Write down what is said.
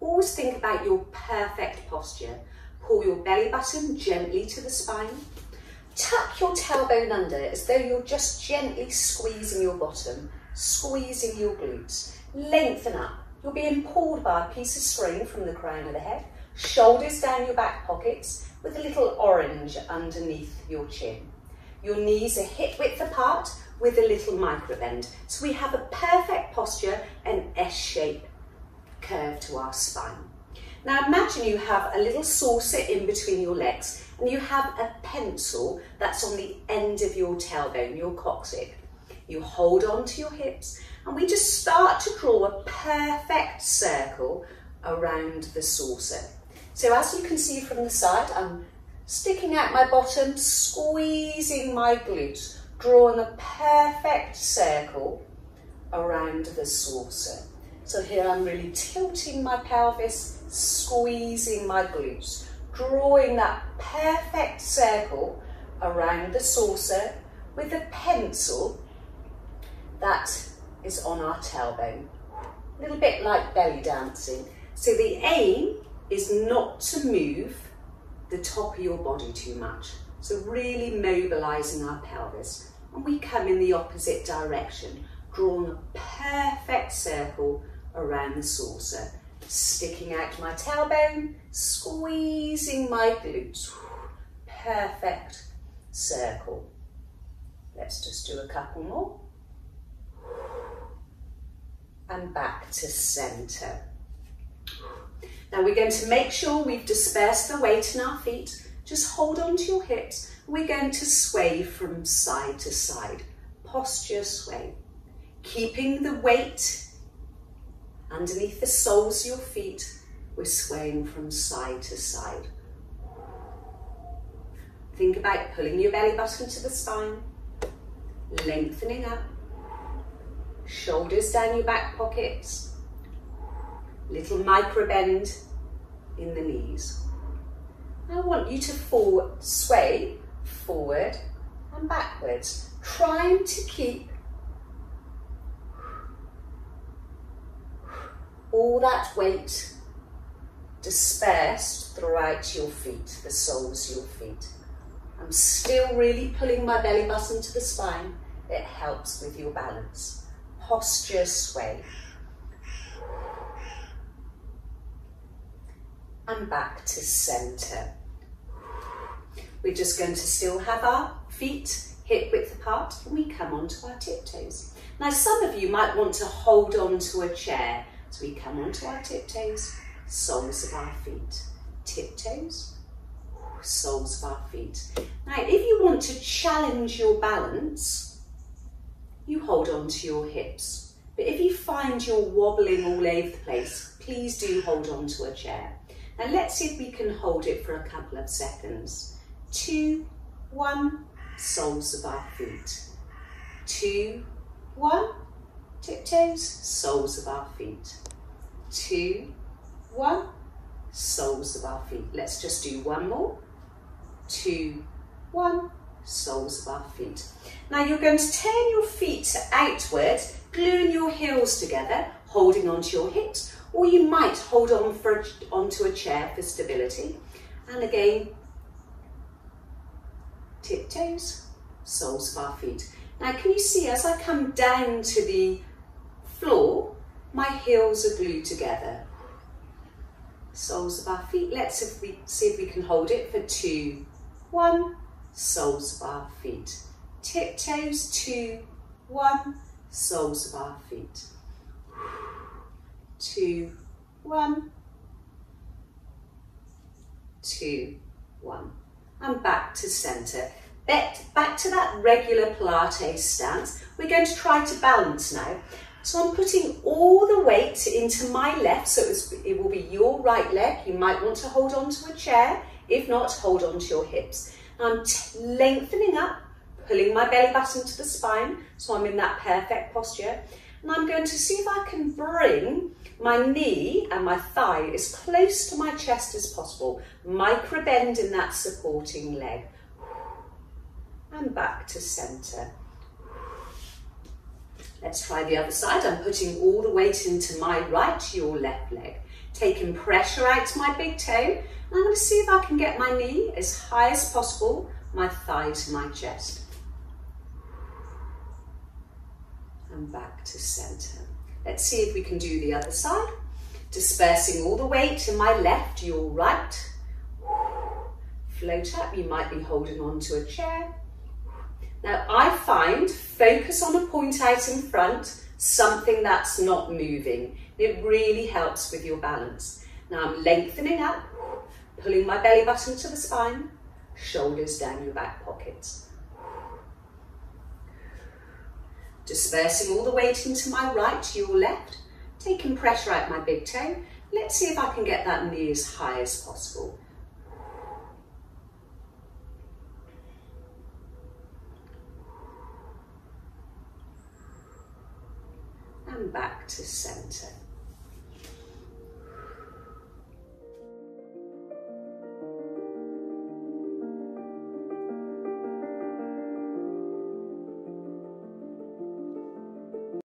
always think about your perfect posture. Pull your belly button gently to the spine. Tuck your tailbone under as though you're just gently squeezing your bottom, squeezing your glutes. Lengthen up. You're being pulled by a piece of string from the crown of the head. Shoulders down your back pockets with a little orange underneath your chin. Your knees are hip width apart with a little micro bend. So we have a perfect posture, an S-shaped curve to our spine. Now imagine you have a little saucer in between your legs and you have a pencil that's on the end of your tailbone, your coccyx. You hold on to your hips and we just start to draw a perfect circle around the saucer. So as you can see from the side, I'm sticking out my bottom, squeezing my glutes, drawing a perfect circle around the saucer. So here I'm really tilting my pelvis, squeezing my glutes, drawing that perfect circle around the saucer with a pencil that is on our tailbone. A little bit like belly dancing. So the aim is not to move the top of your body too much. So really mobilizing our pelvis. And we come in the opposite direction, drawing a perfect circle around the saucer. Sticking out my tailbone, squeezing my glutes. Perfect circle. Let's just do a couple more. And back to center. Now we're going to make sure we've dispersed the weight in our feet. Just hold on to your hips. We're going to sway from side to side. Posture sway. Keeping the weight underneath the soles of your feet, we're swaying from side to side. Think about pulling your belly button to the spine, lengthening up, shoulders down your back pockets, little micro bend in the knees. I want you to sway forward and backwards, trying to keep all that weight dispersed throughout your feet, the soles of your feet. I'm still really pulling my belly button to the spine. It helps with your balance. Posture sway. And back to center. We're just going to still have our feet hip width apart and we come onto our tiptoes. Now some of you might want to hold on to a chair. So we come onto our tiptoes, soles of our feet, tiptoes, soles of our feet. Now, if you want to challenge your balance, you hold on to your hips. But if you find you're wobbling all over the place, please do hold on to a chair. Now, let's see if we can hold it for a couple of seconds. 2, 1, soles of our feet. 2, 1. Tiptoes, soles of our feet. 2, 1, soles of our feet. Let's just do one more. 2, 1, soles of our feet. Now you're going to turn your feet outwards, gluing your heels together, holding onto your hips, or you might hold on onto a chair for stability. And again, tiptoes, soles of our feet. Now can you see as I come down to the floor, my heels are glued together. Soles of our feet. Let's see if we can hold it for 2, 1, soles of our feet. Tiptoes, 2, 1, soles of our feet. 2, 1, 2, 1. And back to center. Back to that regular Pilates stance. We're going to try to balance now. So I'm putting all the weight into my left, so it will be your right leg. You might want to hold on to a chair. If not, hold on to your hips. I'm lengthening up, pulling my belly button to the spine, so I'm in that perfect posture. And I'm going to see if I can bring my knee and my thigh as close to my chest as possible. Micro bend in that supporting leg. And back to center. Let's try the other side. I'm putting all the weight into my right, your left leg. Taking pressure out to my big toe. And I'm going to see if I can get my knee as high as possible, my thigh to my chest. And back to center. Let's see if we can do the other side. Dispersing all the weight in my left, your right. Float up, you might be holding on to a chair. Now I find, focus on a point out in front, something that's not moving. It really helps with your balance. Now I'm lengthening up, pulling my belly button to the spine, shoulders down your back pockets. Dispersing all the weight into my right, your left, taking pressure out my big toe. Let's see if I can get that knee as high as possible. And back to center.